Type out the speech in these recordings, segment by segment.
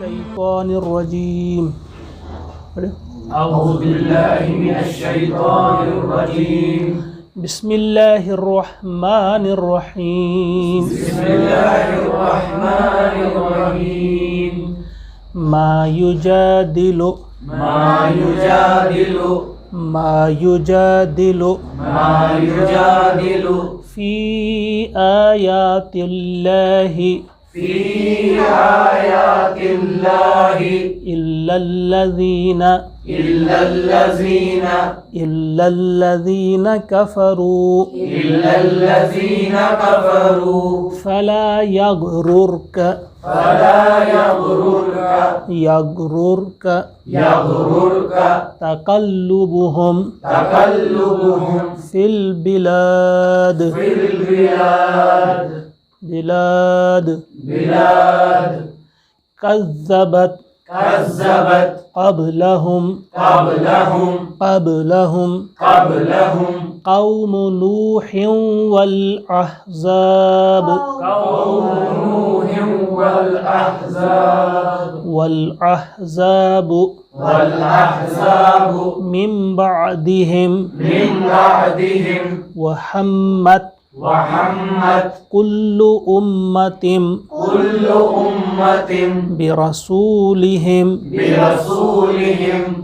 الشیطان الرجیم اعوذ باللہ من الشیطان الرجیم بسم اللہ الرحمن الرحیم بسم اللہ الرحمن الرحیم ما یجادل فی آیات اللہ فی آیات اللہ الا الذین کفروا فلا یغررک تقلبهم فی البلاد کذبت قبلهم قوم نوح والأحزاب من بعدهم وحمت كل أمة برسولهم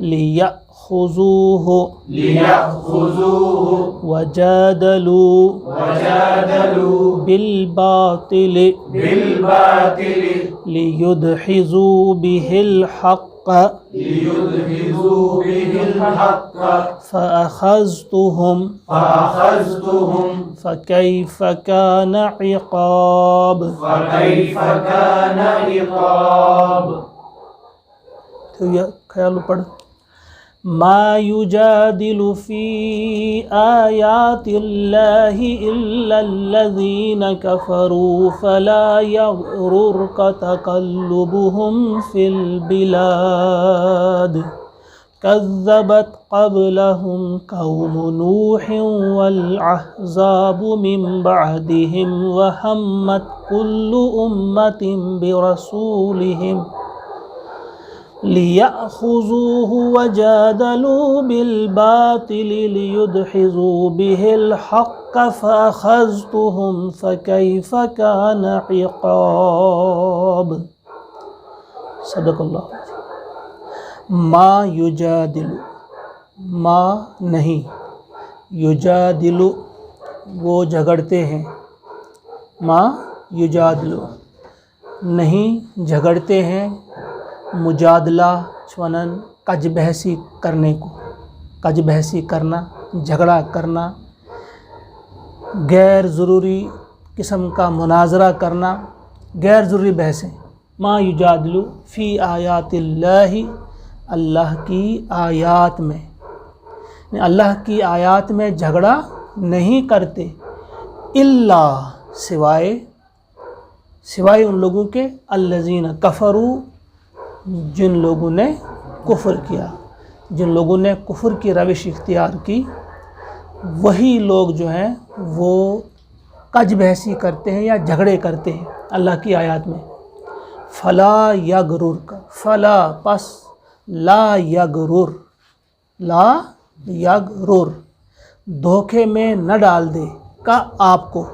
ليأخذوه وجادلوا بالباطل ليدحضوا به الحق فأخذتهم فكيف كان عقاب تو یہ خیال پڑھ ما يجادل في آيات الله إلا الذين كفروا فلا يغررك تقلبهم في البلاد كذبت قبلهم قوم نوح والأحزاب من بعدهم وهمت كل أمة برسولهم ليأخذوه وجادلوا بالباطل ليدحضوا به الحق فأخذتهم فكيف كان عقاب صدق اللہ ما یجادل ما نہیں یجادل وہ جھگڑتے ہیں ما یجادل نہیں جھگڑتے ہیں مجادلہ چونن کج بحثی کرنے کو کج بحثی کرنا جھگڑا کرنا غیر ضروری قسم کا مناظرہ کرنا غیر ضروری بحثیں ما یجادل فی آیات اللہ اللہ کی آیات میں اللہ کی آیات میں جھگڑا نہیں کرتے الا سوائے ان لوگوں کے الذین کفروا جن لوگوں نے کفر کیا جن لوگوں نے کفر کی روش اختیار کی وہی لوگ جو ہیں وہ کج بحثی کرتے ہیں یا جھگڑے کرتے ہیں اللہ کی آیات میں فلا یغررک فلا پس لا یغرر دھوکے میں نہ ڈال دے کا آپ کو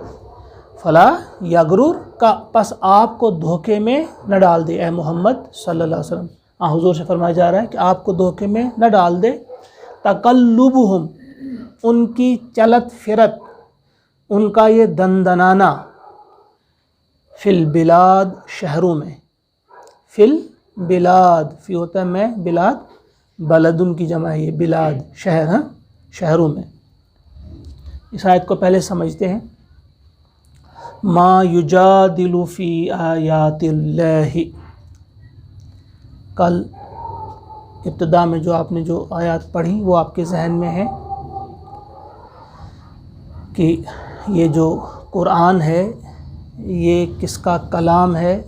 فلا یغرر کا پس آپ کو دھوکے میں نہ ڈال دے اے محمد صلی اللہ علیہ وسلم حضور سے فرمایا جا رہا ہے کہ آپ کو دھوکے میں نہ ڈال دے تقلبہم ان کی چلت فرت ان کا یہ دندنانا فی البلاد شہروں میں فی البلاد فی ہوتا ہے میں بلاد بلدن کی جمع ہے یہ بلاد شہر ہیں شہروں میں اس آیت کو پہلے سمجھتے ہیں ما یجادل فی آیات اللہ کل ابتدا میں جو آپ نے جو آیات پڑھی وہ آپ کے ذہن میں ہے کہ یہ جو قرآن ہے یہ کس کا کلام ہے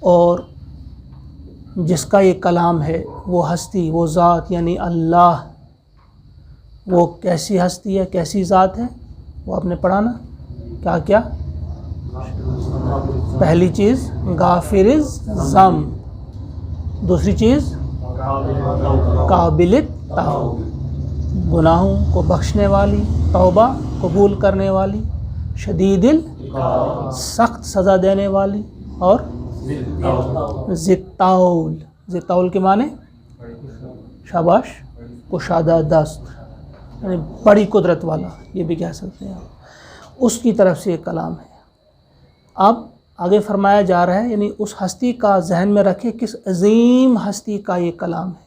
اور جس کا یہ کلام ہے وہ ہستی وہ ذات یعنی اللہ وہ کیسی ہستی ہے کیسی ذات ہے وہ آپ نے پڑھا نا کیا پہلی چیز غافر الذنب دوسری چیز قابل توبہ، گناہوں کو بخشنے والی، توبہ قبول کرنے والی، شدید سخت سزا دینے والی، اور ذی الطول کے معنی شاباش کشادہ دست، یعنی بڑی قدرت والا، یہ بھی کہہ سکتے ہیں آپ، اس کی طرف سے یہ کلام ہے۔ اب آگے فرمایا جا رہا ہے، یعنی اس ہستی کا ذہن میں رکھے کس عظیم ہستی کا یہ کلام ہے،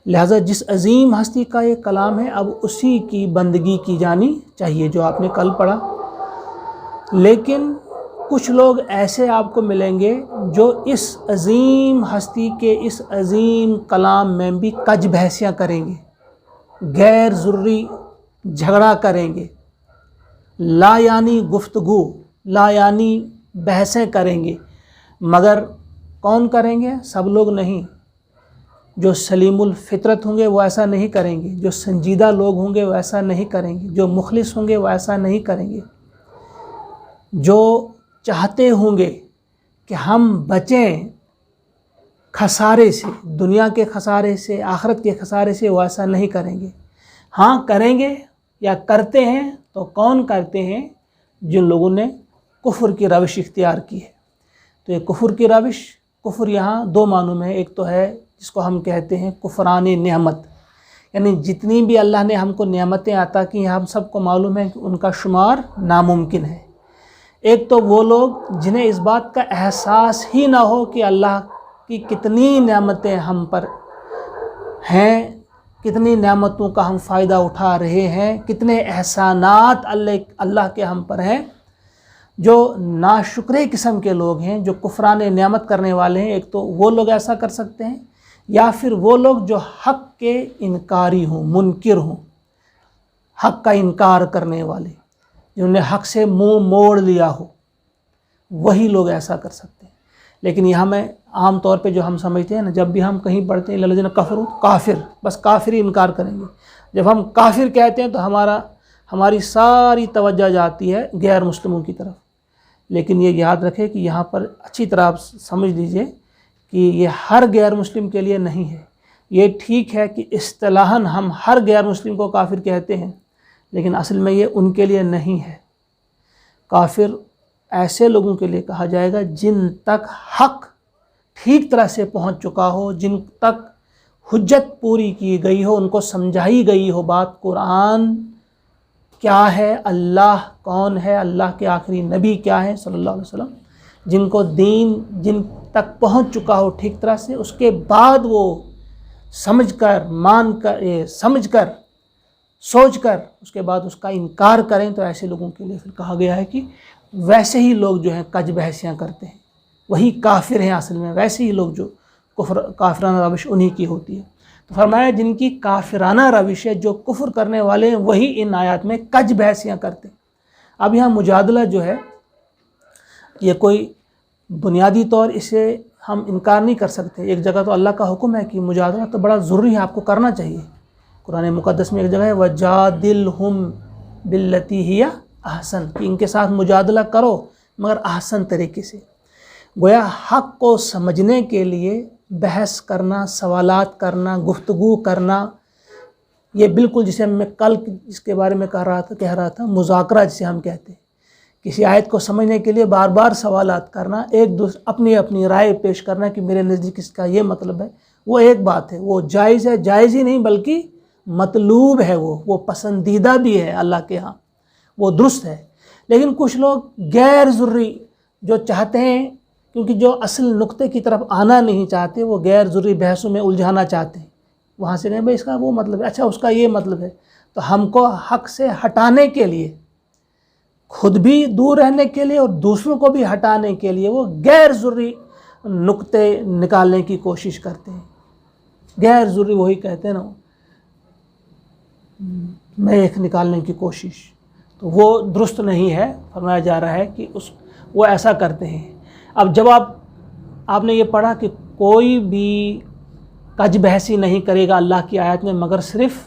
لہذا جس عظیم ہستی کا یہ کلام ہے اب اسی کی بندگی کی جانی چاہیے، جو آپ نے کل پڑھا۔ لیکن کچھ لوگ ایسے آپ کو ملیں گے جو اس عظیم ہستی کے اس عظیم کلام میں بھی کج بحثیاں کریں گے، غیر ضروری جھگڑا کریں گے، لا یعنی گفتگو، لا یعنی بحثیں کریں گے، مگر کون کریں گے؟ سب لوگ نہیں۔ جو سلیم الفطرت ہوں گے وہ ایسا نہیں کریں گے، جو سنجیدہ لوگ ہوں گے وہ ایسا نہیں کریں گے، جو مخلص ہوں گے وہ ایسا نہیں کریں گے، جو چاہتے ہوں گے کہ ہم بچیں خسارے سے، دنیا کے خسارے سے، آخرت کے خسارے سے، وہ ایسا نہیں کریں گے۔ ہاں کریں گے یا کرتے ہیں تو کون کرتے ہیں؟ جن لوگوں نے کفر کی روش اختیار کی ہے۔ تو یہ کفر کی روش، کفر یہاں دو معنوں میں ہے، ایک تو ہے جس کو ہم کہتے ہیں کفران نعمت، یعنی جتنی بھی اللہ نے ہم کو نعمتیں عطا کی ہیں ہم سب کو معلوم ہے کہ ان کا شمار ناممکن ہے۔ ایک تو وہ لوگ جنہیں اس بات کا احساس ہی نہ ہو کہ اللہ کی کتنی نعمتیں ہم پر ہیں، کتنی نعمتوں کا ہم فائدہ اٹھا رہے ہیں، کتنے احسانات اللہ کے ہم پر ہیں، جو ناشکرے قسم کے لوگ ہیں، جو کفران نعمت کرنے والے ہیں۔ ایک تو وہ لوگ ایسا کر سکتے ہیں، یا پھر وہ لوگ جو حق کے انکاری ہوں، منکر ہوں، حق کا انکار کرنے والے، جنہوں نے حق سے منہ موڑ لیا ہو، وہی لوگ ایسا کر سکتے ہیں۔ لیکن یہاں میں عام طور پہ جو ہم سمجھتے ہیں نا، جب بھی ہم کہیں پڑھتے ہیں الذین کفروا، کافر، بس کافر ہی انکار کریں گے۔ جب ہم کافر کہتے ہیں تو ہماری ساری توجہ جاتی ہے غیر مسلموں کی طرف۔ لیکن یہ یاد رکھے کہ یہاں پر اچھی طرح آپ سمجھ لیجئے کہ یہ ہر غیر مسلم کے لیے نہیں ہے۔ یہ ٹھیک ہے کہ اصطلاحاً ہم ہر غیر مسلم کو کافر کہتے ہیں، لیکن اصل میں یہ ان کے لیے نہیں ہے۔ کافر ایسے لوگوں کے لیے کہا جائے گا جن تک حق ٹھیک طرح سے پہنچ چکا ہو، جن تک حجت پوری کی گئی ہو، ان کو سمجھائی گئی ہو بات، قرآن کیا ہے، اللہ کون ہے، اللہ کے آخری نبی کیا ہے صلی اللہ علیہ وسلم، جن کو دین جن تک پہنچ چکا ہو ٹھیک طرح سے، اس کے بعد وہ سمجھ کر، مان کر، سمجھ کر، سوچ کر اس کے بعد اس کا انکار کریں، تو ایسے لوگوں کے لیے پھر کہا گیا ہے کہ ویسے ہی لوگ جو ہیں کج بحثیاں کرتے ہیں، وہی کافر ہیں اصل میں، ویسے ہی لوگ جو کافرانہ روش انہی کی ہوتی ہے۔ تو فرمایا جن کی کافرانہ روش ہے، جو کفر کرنے والے ہیں، وہی ان آیات میں کج بحثیاں کرتے ہیں۔ اب یہاں مجادلہ جو ہے یہ کوئی بنیادی طور اسے ہم انکار نہیں کر سکتے۔ ایک جگہ تو اللہ کا حکم ہے کہ مجادلہ تو بڑا ضروری ہے، آپ کو کرنا چاہیے۔ قرآن مقدس میں ایک جگہ ہے وَجَادِلْهُمْ بِالَّتِي هِيَ احسن، کہ ان کے ساتھ مجادلہ کرو مگر احسن طریقے سے۔ گویا حق کو سمجھنے کے لیے بحث کرنا، سوالات کرنا، گفتگو کرنا، یہ بالکل جسے میں کل اس کے بارے میں کہہ رہا تھا مذاکرہ جسے ہم کہتے ہیں۔ کسی آیت کو سمجھنے کے لیے بار بار سوالات کرنا، ایک دوسرے اپنی رائے پیش کرنا کہ میرے نزدیک اس کا یہ مطلب ہے، وہ ایک بات ہے، وہ جائز ہے، جائز ہی نہیں بلکہ مطلوب ہے، وہ پسندیدہ بھی ہے اللہ کے ہاں، وہ درست ہے۔ لیکن کچھ لوگ غیر ضروری جو چاہتے ہیں، کیونکہ جو اصل نقطے کی طرف آنا نہیں چاہتے، وہ غیر ضروری بحثوں میں الجھانا چاہتے ہیں، وہاں سے نہیں بھائی اس کا وہ مطلب ہے، اچھا اس کا یہ مطلب ہے، تو ہم کو حق سے ہٹانے کے لیے، خود بھی دور رہنے کے لیے اور دوسروں کو بھی ہٹانے کے لیے، وہ غیر ضروری نقطے نکالنے کی کوشش کرتے ہیں۔ غیر ضروری وہی کہتے ہیں نا، میں ایک نکالنے کی کوشش، تو وہ درست نہیں ہے۔ فرمایا جا رہا ہے کہ وہ ایسا کرتے ہیں۔ اب جب آپ نے یہ پڑھا کہ کوئی بھی کج بحثی نہیں کرے گا اللہ کی آیت میں مگر صرف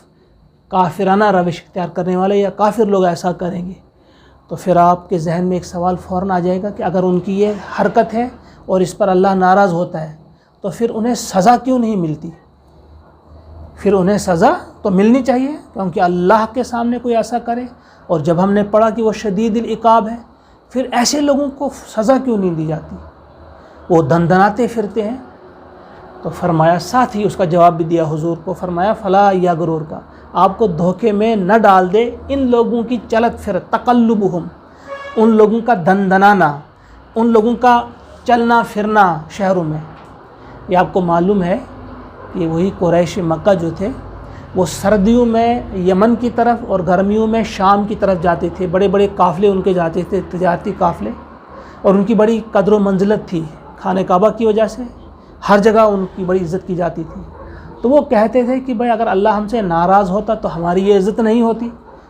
کافرانہ روش اختیار کرنے والے یا کافر لوگ ایسا کریں گے، تو پھر آپ کے ذہن میں ایک سوال فوراً آ جائے گا کہ اگر ان کی یہ حرکت ہے اور اس پر اللہ ناراض ہوتا ہے تو پھر انہیں سزا کیوں نہیں ملتی؟ پھر انہیں سزا تو ملنی چاہیے، کیونکہ اللہ کے سامنے کوئی ایسا کرے، اور جب ہم نے پڑھا کہ وہ شدید العقاب ہے، پھر ایسے لوگوں کو سزا کیوں نہیں دی جاتی؟ وہ دندناتے پھرتے ہیں۔ تو فرمایا، ساتھ ہی اس کا جواب بھی دیا حضور کو، فرمایا فلا یغرور کا، آپ کو دھوکے میں نہ ڈال دے ان لوگوں کی چلت پھرت، تقلبہم، ان لوگوں کا دندنانا، ان لوگوں کا چلنا پھرنا شہروں میں۔ یہ آپ کو معلوم ہے کہ وہی قریش مکہ جو تھے وہ سردیوں میں یمن کی طرف اور گرمیوں میں شام کی طرف جاتے تھے، بڑے بڑے قافلے ان کے جاتے تھے، تجارتی قافلے، اور ان کی بڑی قدر و منزلت تھی خانہ کعبہ کی وجہ سے، ہر جگہ ان کی بڑی عزت کی جاتی تھی۔ تو وہ کہتے تھے کہ بھائی اگر اللہ ہم سے ناراض ہوتا تو ہماری یہ عزت نہیں ہوتی،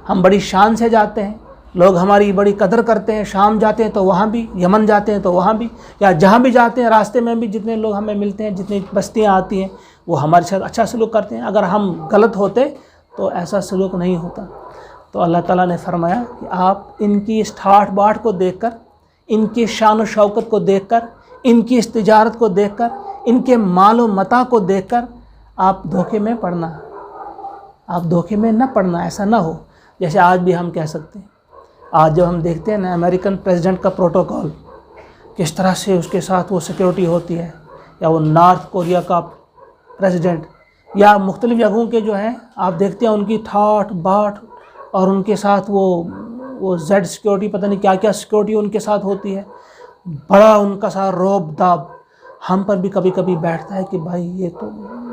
ہم بڑی شان سے جاتے ہیں، لوگ ہماری بڑی قدر کرتے ہیں، شام جاتے ہیں تو وہاں بھی، یمن جاتے ہیں تو وہاں بھی، یا جہاں بھی جاتے ہیں راستے میں بھی جتنے لوگ ہمیں ملتے ہیں، جتنی بستیاں آتی ہیں، وہ ہمارے ساتھ اچھا سلوک کرتے ہیں، اگر ہم غلط ہوتے تو ایسا سلوک نہیں ہوتا۔ تو اللہ تعالیٰ نے فرمایا کہ آپ ان کی اس ٹھاٹھ باٹھ کو دیکھ کر، ان کی شان و شوکت کو دیکھ کر، ان کی اس تجارت کو دیکھ کر، ان کے مال و متاع کو دیکھ کر آپ دھوکے میں پڑنا، آپ دھوکے میں نہ پڑنا، ایسا نہ ہو۔ جیسے آج بھی ہم کہہ سکتے ہیں، آج جب ہم دیکھتے ہیں نا امریکن پریزیڈنٹ کا پروٹوکول، کس طرح سے اس کے ساتھ وہ سیکیورٹی ہوتی ہے، یا وہ نارتھ کوریا کا پریزیڈنٹ، یا مختلف جگہوں کے جو ہیں آپ دیکھتے ہیں ان کی ٹھاٹھ باٹھ، اور ان کے ساتھ وہ زیڈ سیکیورٹی، پتہ نہیں کیا کیا سیکیورٹی ان کے ساتھ ہوتی ہے، بڑا ان کا ساتھ روب داب۔ ہم پر بھی کبھی کبھی بیٹھتا ہے کہ بھائی یہ تو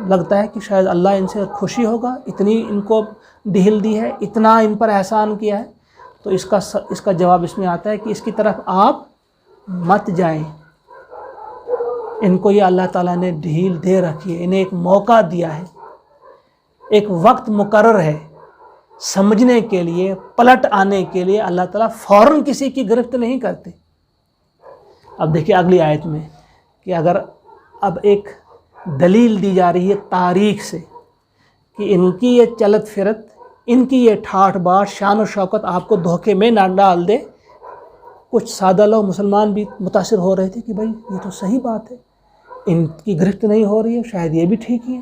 لگتا ہے کہ شاید اللہ ان سے خوشی ہوگا، اتنی ان کو ڈھیل دی ہے، اتنا ان پر احسان کیا ہے۔ تو اس کا جواب اس میں آتا ہے کہ اس کی طرف آپ مت جائیں، ان کو یہ اللہ تعالیٰ نے ڈھیل دے رکھی ہے، انہیں ایک موقع دیا ہے، ایک وقت مقرر ہے سمجھنے کے لیے، پلٹ آنے کے لیے۔ اللہ تعالیٰ فوراً کسی کی گرفت نہیں کرتے۔ اب دیکھیے اگلی آیت میں کہ اگر اب ایک دلیل دی جا رہی ہے تاریخ سے کہ ان کی یہ چلت پھرت، ان کی یہ ٹھاٹھ باٹھ، شان و شوکت آپ کو دھوکے میں نہ ڈال دے۔ کچھ سادہ لوگ مسلمان بھی متاثر ہو رہے تھے کہ بھائی یہ تو صحیح بات ہے، ان کی گرفت نہیں ہو رہی ہے، شاید یہ بھی ٹھیک ہی ہے،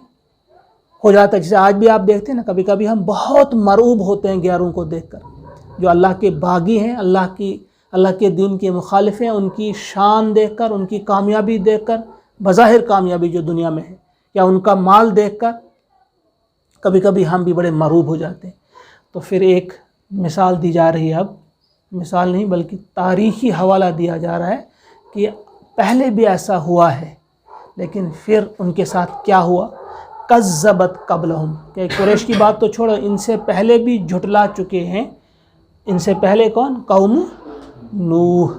ہو جاتا ہے۔ جیسے آج بھی آپ دیکھتے ہیں نا، کبھی کبھی ہم بہت مرعوب ہوتے ہیں غیروں کو دیکھ کر، جو اللہ کے باغی ہیں، اللہ کے دین کے مخالف ہیں، ان کی شان دیکھ کر، ان کی کامیابی دیکھ کر، بظاہر کامیابی جو دنیا میں ہے، یا ان کا مال دیکھ کر کبھی کبھی ہم بھی بڑے مرعوب ہو جاتے ہیں۔ تو پھر ایک مثال دی جا رہی ہے، اب مثال نہیں بلکہ تاریخی حوالہ دیا جا رہا ہے کہ پہلے بھی ایسا ہوا ہے، لیکن پھر ان کے ساتھ کیا ہوا؟ کذبت قبلہم، کہ قریش کی بات تو چھوڑو، ان سے پہلے بھی جھٹلا چکے ہیں۔ ان سے پہلے کون؟ قوم نوح،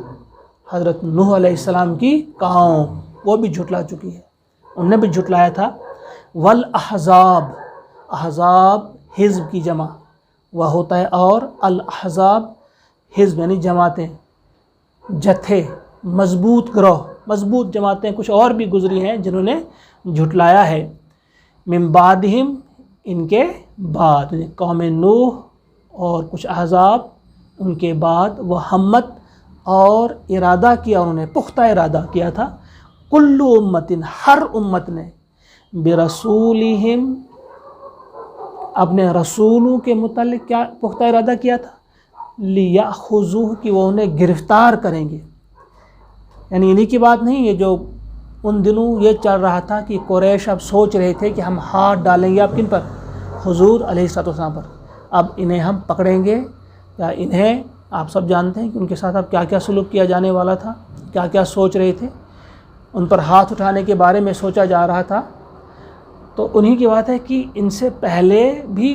حضرت نوح علیہ السلام کی قوم، وہ بھی جھٹلا چکی ہے، انہوں نے بھی جھٹلایا تھا۔ والاحزاب، احزاب حزب کی جمع وہ ہوتا ہے، اور الاحزاب حزب یعنی جماعتیں، جتھے، مضبوط گروہ، مضبوط جماعتیں کچھ اور بھی گزری ہیں جنہوں نے جھٹلایا ہے۔ من بعدہم، ان کے بعد، قوم نوح اور کچھ احزاب ان کے بعد، وہ ہمت اور ارادہ کیا، انہوں نے پختہ ارادہ کیا تھا، کل امت، ہر امت نے، برسولہم، اپنے رسولوں کے متعلق کیا پختہ ارادہ کیا تھا؟ لیأخذوہ، کہ وہ انہیں گرفتار کریں گے۔ یعنی انہی کی بات نہیں، یہ جو ان دنوں یہ چل رہا تھا کہ قریش اب سوچ رہے تھے کہ ہم ہاتھ ڈالیں گے اب کن پر؟ حضور علیہ السلام پر، اب انہیں ہم پکڑیں گے، یا انہیں آپ سب جانتے ہیں کہ ان کے ساتھ اب کیا کیا سلوک کیا جانے والا تھا، کیا کیا سوچ رہے تھے، ان پر ہاتھ اٹھانے کے بارے میں سوچا جا رہا تھا۔ تو انہی کی بات ہے کہ ان سے پہلے بھی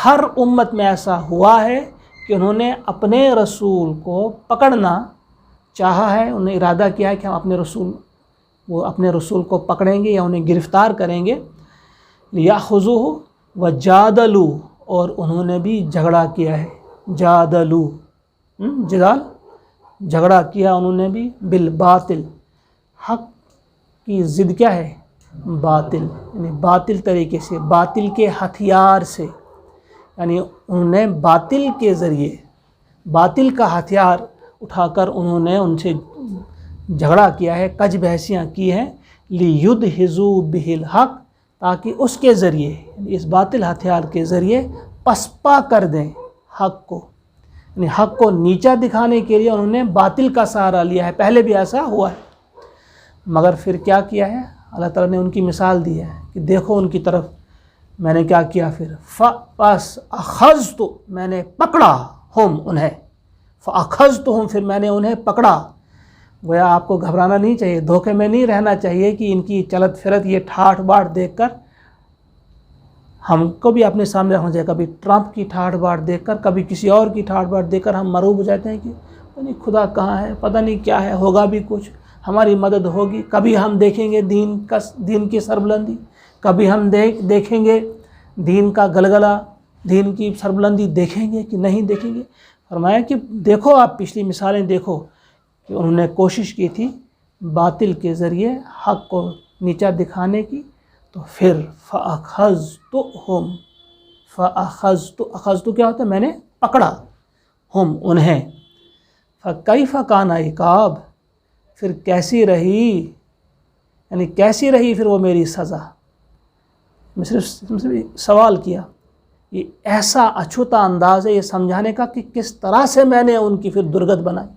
ہر امت میں ایسا ہوا ہے کہ انہوں نے اپنے رسول کو پکڑنا چاہا ہے، انہیں ارادہ کیا ہے کہ ہم اپنے رسول کو پکڑیں گے یا انہیں گرفتار کریں گے۔ لیاخذوہ وجادلوا، اور انہوں نے بھی جھگڑا کیا ہے، جدال، جھگڑا کیا انہوں نے بھی، بالباطل، حق کی ضد کیا ہے؟ باطل، یعنی باطل طریقے سے، باطل کے ہتھیار سے، یعنی انہوں نے باطل کے ذریعے، باطل کا ہتھیار اٹھا کر انہوں نے ان سے جھگڑا کیا ہے، کج بحثیاں کی ہیں، لیدھزوا بہ الحق، تاکہ اس کے ذریعے، اس باطل ہتھیار کے ذریعے پسپا کر دیں حق کو، یعنی حق کو نیچا دکھانے کے لیے انہوں نے باطل کا سہارا لیا ہے۔ پہلے بھی ایسا ہوا ہے، مگر پھر کیا کیا ہے؟ اللہ تعالیٰ نے ان کی مثال دی ہے کہ دیکھو ان کی طرف میں نے کیا کیا، پھر پس اخذت، میں نے پکڑا ہم انہیں، فاخذتہم، پھر میں نے انہیں پکڑا۔ گویا آپ کو گھبرانا نہیں چاہیے، دھوکے میں نہیں رہنا چاہیے کہ ان کی چلت پھرت، یہ ٹھاٹ باٹ دیکھ کر ہم کو بھی اپنے سامنے رکھنا چاہیے۔ کبھی ٹرمپ کی ٹھاٹ باٹ دیکھ کر، کبھی کسی اور کی ٹھاٹ باٹ دیکھ کر ہم مرعوب ہو جاتے ہیں کہ پتہ نہیں خدا کہاں ہے، پتہ نہیں کیا ہے، ہوگا بھی کچھ، ہماری مدد ہوگی۔ کبھی ہم دیکھیں گے دین کی سربلندی، کبھی ہم دیکھیں گے دین کا گلگلہ، دین کی سربلندی دیکھیں گے کہ نہیں دیکھیں گے۔ فرمایا کہ دیکھو، آپ پچھلی مثالیں دیکھو کہ انہوں نے کوشش کی تھی باطل کے ذریعے حق کو نیچا دکھانے کی، تو پھر فَأَخَذْتُهُمْ، اخذت کیا ہوتا ہے؟ میں نے پکڑا ہم انہیں، فَكَيْفَ كَانَ عِقَابِ، پھر کیسی رہی، یعنی کیسی رہی پھر وہ میری سزا۔ میں صرف سوال کیا، یہ ایسا اچھوتا انداز ہے یہ سمجھانے کا کہ کس طرح سے میں نے ان کی پھر درگت بنائی،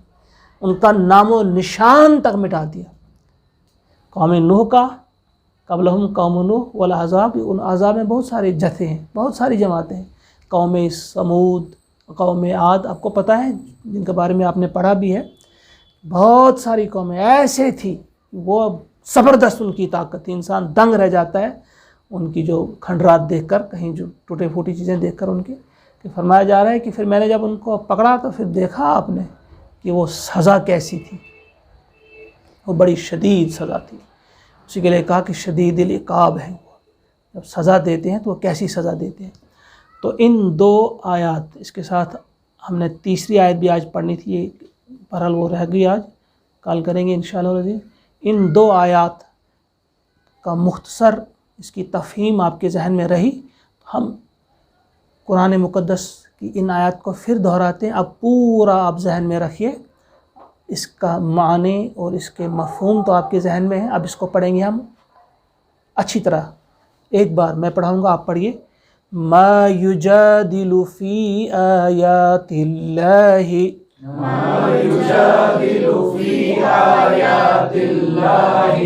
ان کا نام و نشان تک مٹا دیا۔ قوم نوح کا، قبلہم قوم نوح والعذاب، ان عذاب میں بہت سارے جتھے ہیں، بہت ساری جماعتیں ہیں۔ قوم سمود، قوم عاد، آپ کو پتہ ہے جن کے بارے میں آپ نے پڑھا بھی ہے، بہت ساری قومیں ایسے تھی، وہ زبردست ان کی طاقت تھی، انسان دنگ رہ جاتا ہے ان کی جو کھنڈرات دیکھ کر، کہیں جو ٹوٹے پھوٹی چیزیں دیکھ کر ان کے، کہ فرمایا جا رہا ہے کہ پھر میں نے جب ان کو پکڑا تو پھر دیکھا آپ نے کہ وہ سزا کیسی تھی، وہ بڑی شدید سزا تھی۔ اسی کے لیے کہا کہ شدید العقاب ہے، جب سزا دیتے ہیں تو وہ کیسی سزا دیتے ہیں۔ تو ان دو آیات، اس کے ساتھ ہم نے تیسری آیت بھی آج پڑھنی تھی، یہ بہرحال وہ رہ گئی، آج کال کریں گے انشاءاللہ العزیز۔ ان دو آیات کا مختصر اس کی تفہیم آپ کے ذہن میں رہی، ہم قرآن مقدس کی ان آیات کو پھر دہراتے ہیں۔ اب پورا آپ ذہن میں رکھیے، اس کا معنی اور اس کے مفہوم تو آپ کے ذہن میں ہے۔ اب اس کو پڑھیں گے ہم اچھی طرح، ایک بار میں پڑھاؤں گا، آپ پڑھیے۔ ما یجادل فی آیات اللہ، ما یجادل فی آیات اللہ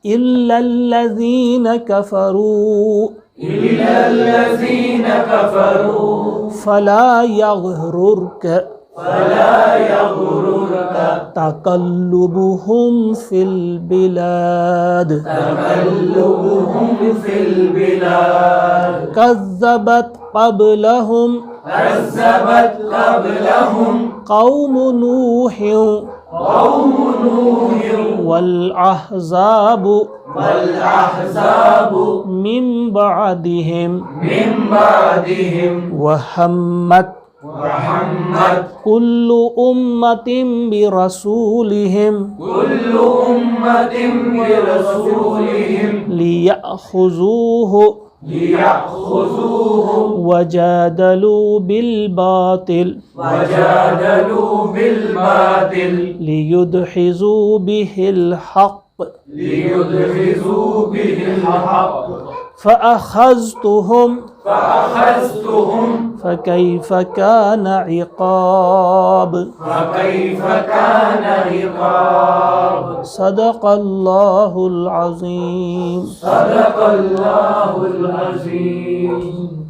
الا الذین کفروا، الا الذین کفروا فلا یغررک فلا یغررک تقلبهم فی البلاد، تقلبهم فی البلاد کذبت قبلهم کذبت قبلهم قوم نوح قوم نوح والاحزاب والاحزاب من بعدهم من بعدهم وہمت وحمت كل أمة برسولهم كل أمة برسولهم ليأخذوه ليأخذوه وجادلوا بالباطل وجادلوا بالباطل ليدحزوا به الحق ليدحزوا به الحق فأخذتهم فأخذتهم فكيف كان عقاب فكيف كان عقاب صدق الله العظيم صدق الله العظيم